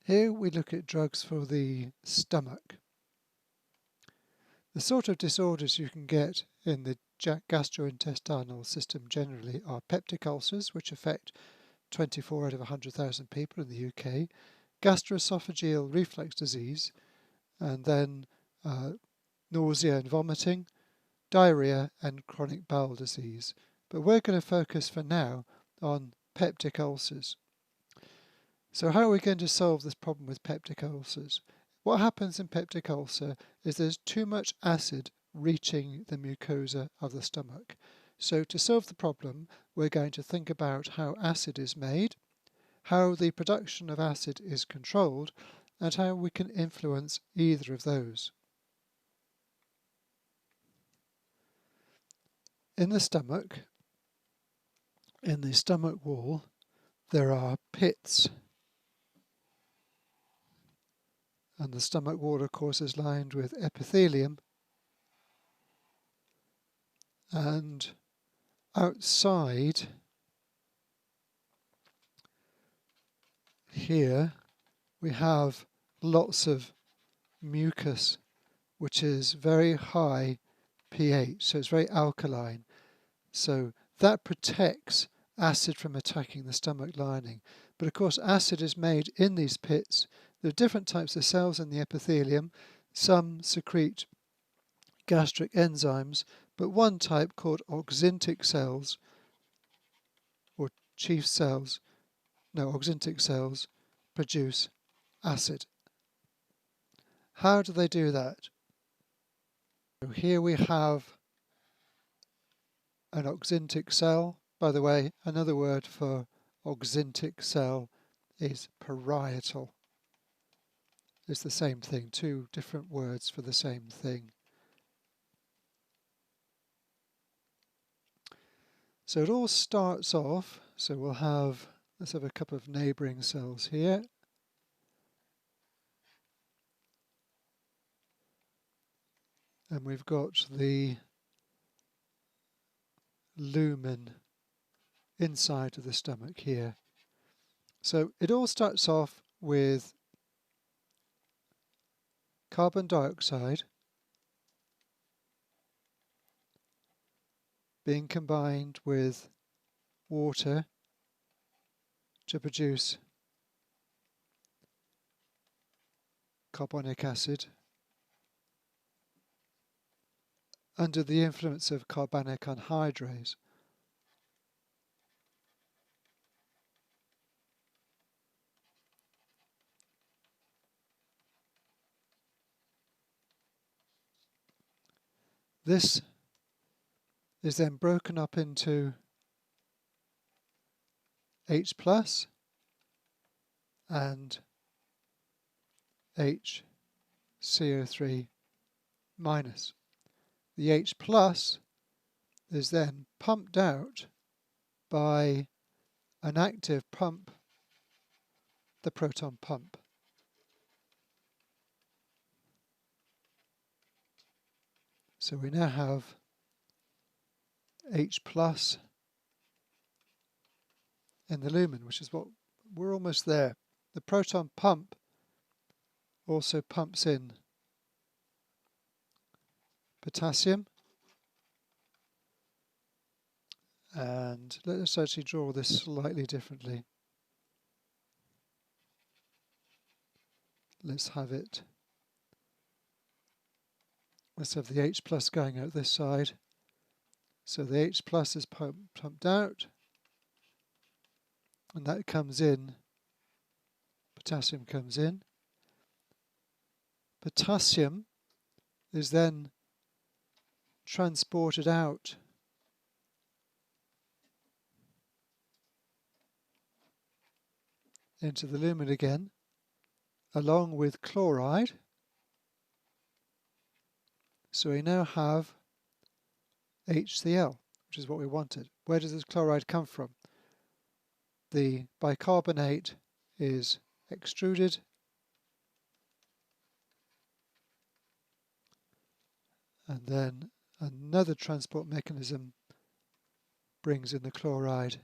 Here we look at drugs for the stomach. The sort of disorders you can get in the gastrointestinal system generally are peptic ulcers, which affect 24 out of 100,000 people in the UK, gastroesophageal reflux disease, and then nausea and vomiting, diarrhea and chronic bowel disease. But we're going to focus for now on peptic ulcers. So how are we going to solve this problem with peptic ulcers? What happens in peptic ulcer is there's too much acid reaching the mucosa of the stomach. So to solve the problem, we're going to think about how acid is made, how the production of acid is controlled, and how we can influence either of those. In the stomach wall, there are pits. And the stomach wall, of course, is lined with epithelium. And outside here, we have lots of mucus, which is very high pH, so it's very alkaline. So that protects acid from attacking the stomach lining. But of course, acid is made in these pits. There are different types of cells in the epithelium. Some secrete gastric enzymes, but one type called Auxintic cells, or chief cells, Auxintic cells, produce acid. How do they do that? So here we have an Auxintic cell. By the way, another word for Auxintic cell is parietal. It's the same thing, two different words for the same thing. So it all starts off, so let's have a couple of neighbouring cells here. And we've got the lumen inside of the stomach here. So it all starts off with carbon dioxide being combined with water to produce carbonic acid under the influence of carbonic anhydrase. This is then broken up into H plus and HCO3 minus. The H plus is then pumped out by an active pump, the proton pump. So we now have H plus in the lumen, which is what we're almost there. The proton pump also pumps in potassium, and let's actually draw this slightly differently. Let's have the H plus going out this side. So the H plus is pumped out, and that comes in, potassium comes in. Potassium is then transported out into the lumen again, along with chloride. So we now have HCl, which is what we wanted. Where does this chloride come from? The bicarbonate is extruded, and then another transport mechanism brings in the chloride.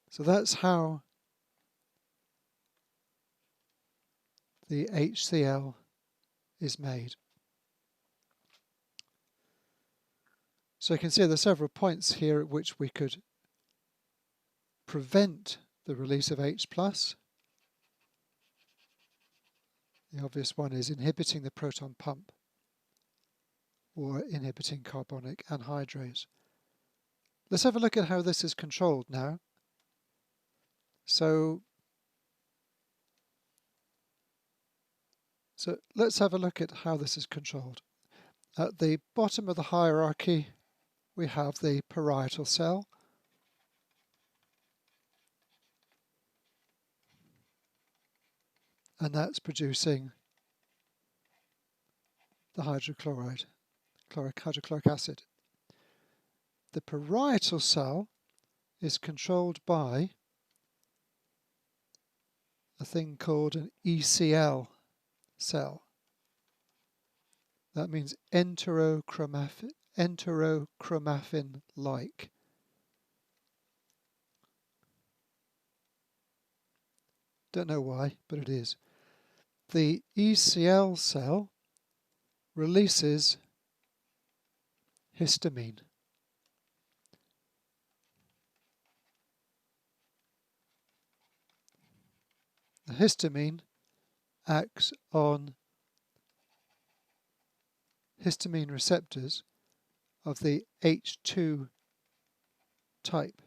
So that's how the HCl is made. So you can see there are several points here at which we could prevent the release of H+. The obvious one is inhibiting the proton pump or inhibiting carbonic anhydrase. Let's have a look at how this is controlled now. So let's have a look at how this is controlled. At the bottom of the hierarchy, we have the parietal cell. And that's producing the hydrochloric acid. The parietal cell is controlled by a thing called an ECL cell. That means enterochromaffin-like. Don't know why, but it is. The ECL cell releases histamine. The histamine acts on histamine receptors of the H2 type,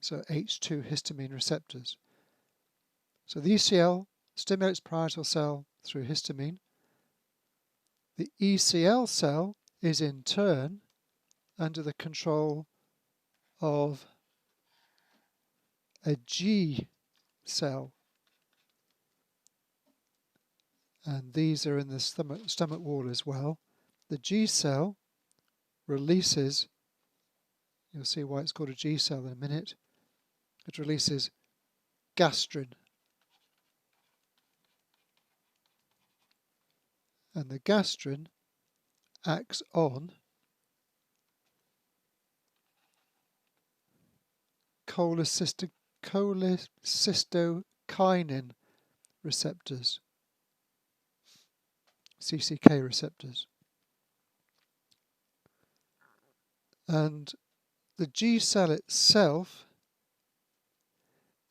so H2 histamine receptors. So the ECL stimulates parietal cell through histamine. The ECL cell is in turn under the control of a G cell, and these are in the stomach wall as well. The G cell releases, you'll see why it's called a G cell in a minute, it releases gastrin. And the gastrin acts on cholecystokinin receptors, CCK receptors. And the G cell itself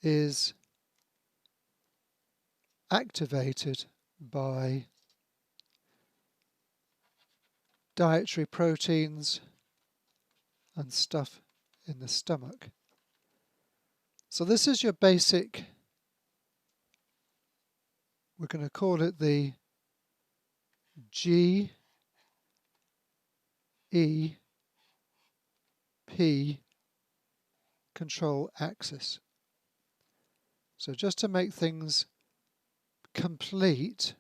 is activated by dietary proteins and stuff in the stomach. So this is your basic, we're going to call it the GEP control axis. So just to make things complete,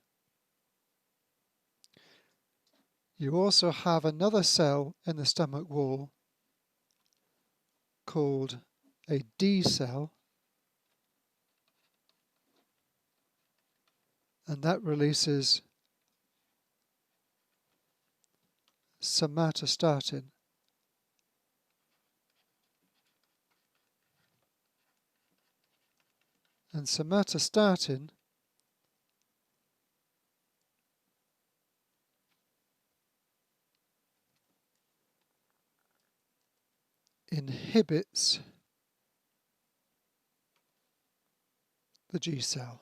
you also have another cell in the stomach wall called a D cell, and that releases somatostatin. And somatostatin inhibits the G cell.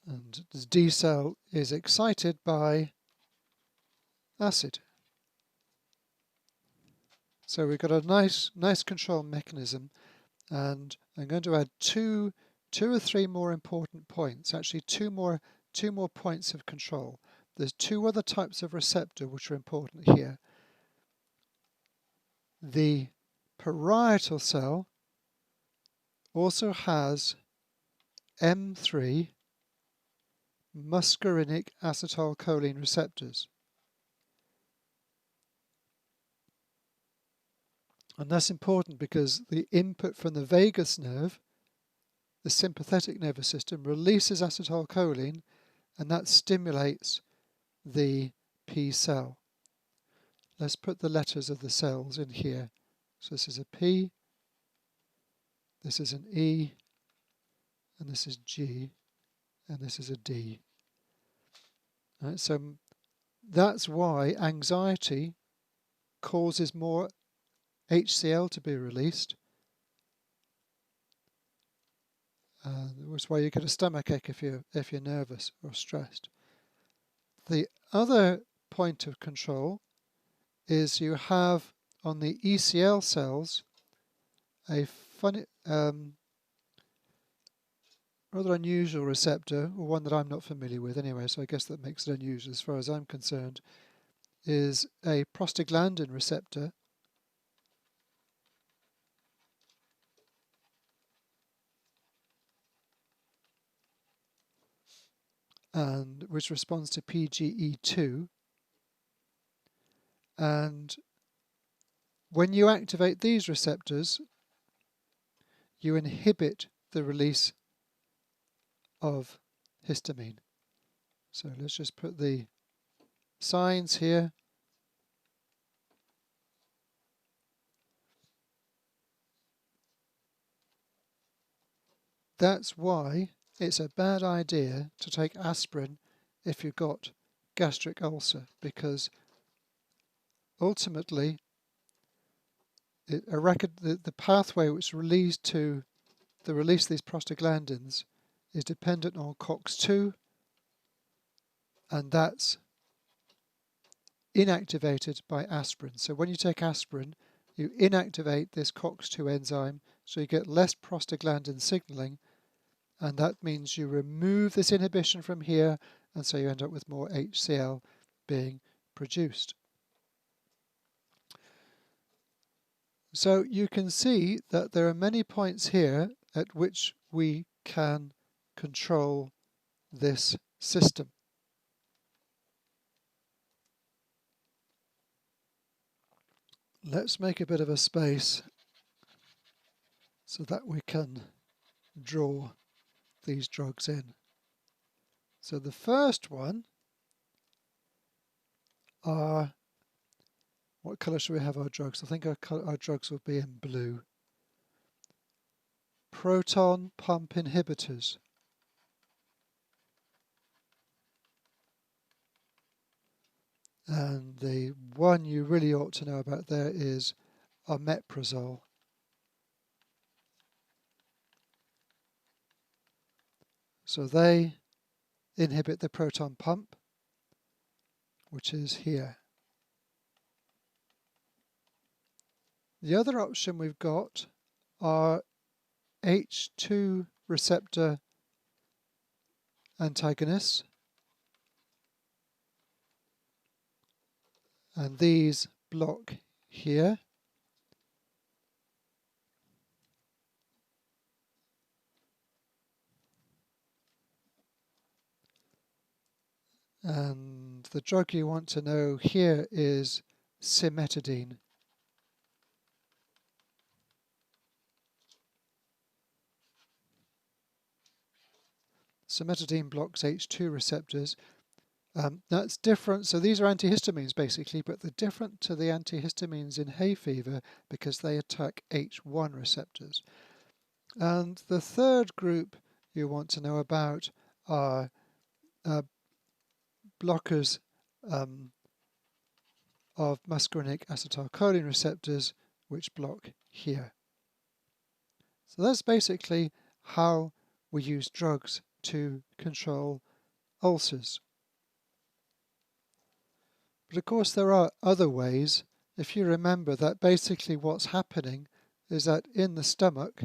And the D cell is excited by acid. So we've got a nice control mechanism, and I'm going to add two or three more important points. Actually, two more points of control. There's two other types of receptor which are important here. The parietal cell also has M3 muscarinic acetylcholine receptors. And that's important because the input from the vagus nerve, the sympathetic nervous system, releases acetylcholine, and that stimulates the P cell. Let's put the letters of the cells in here. So this is a P, this is an E, and this is G, and this is a D. Right, so that's why anxiety causes more HCl to be released. That's why you get a stomachache if you're nervous or stressed. The other point of control is you have on the ECL cells a funny, rather unusual receptor, or one that I'm not familiar with anyway, so I guess that makes it unusual as far as I'm concerned, is a prostaglandin receptor. And which responds to PGE2. And when you activate these receptors, you inhibit the release of histamine. So let's just put the signs here. That's why it's a bad idea to take aspirin if you've got gastric ulcer, because ultimately the pathway which leads to the release of these prostaglandins is dependent on COX-2, and that's inactivated by aspirin. So when you take aspirin, you inactivate this COX-2 enzyme, so you get less prostaglandin signaling, and that means you remove this inhibition from here, and so you end up with more HCl being produced. So you can see that there are many points here at which we can control this system. Let's make a bit of a space so that we can draw these drugs in. So the first one are, what colour should we have our drugs? I think our drugs will be in blue. Proton pump inhibitors. And the one you really ought to know about there is omeprazole. So they inhibit the proton pump, which is here. The other option we've got are H2 receptor antagonists, and these block here. And the drug you want to know here is cimetidine. Cimetidine blocks H2 receptors. That's different. So these are antihistamines basically, but they're different to the antihistamines in hay fever because they attack H1 receptors. And the third group you want to know about are blockers of muscarinic acetylcholine receptors, which block here. So that's basically how we use drugs to control ulcers. But of course there are other ways. If you remember that basically what's happening is that in the stomach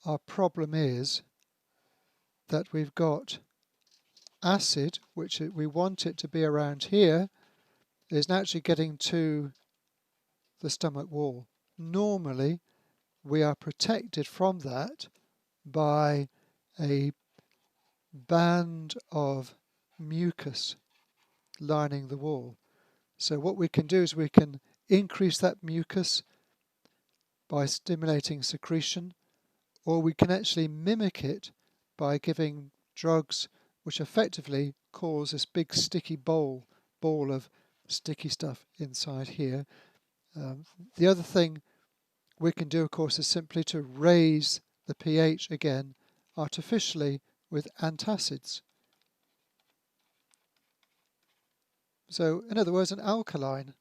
our problem is that we've got acid, which we want it to be around here, is actually getting to the stomach wall. Normally we are protected from that by a band of mucus lining the wall. So what we can do is we can increase that mucus by stimulating secretion, or we can actually mimic it by giving drugs which effectively cause this big sticky ball of sticky stuff inside here. The other thing we can do, of course, is simply to raise the pH again artificially with antacids. So, in other words, an alkaline.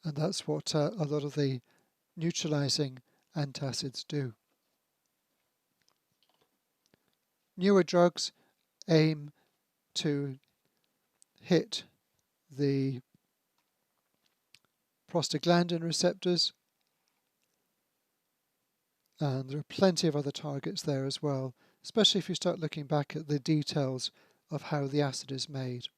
And that's what a lot of the neutralizing antacids do. Newer drugs aim to hit the prostaglandin receptors, and there are plenty of other targets there as well, especially if you start looking back at the details of how the acid is made.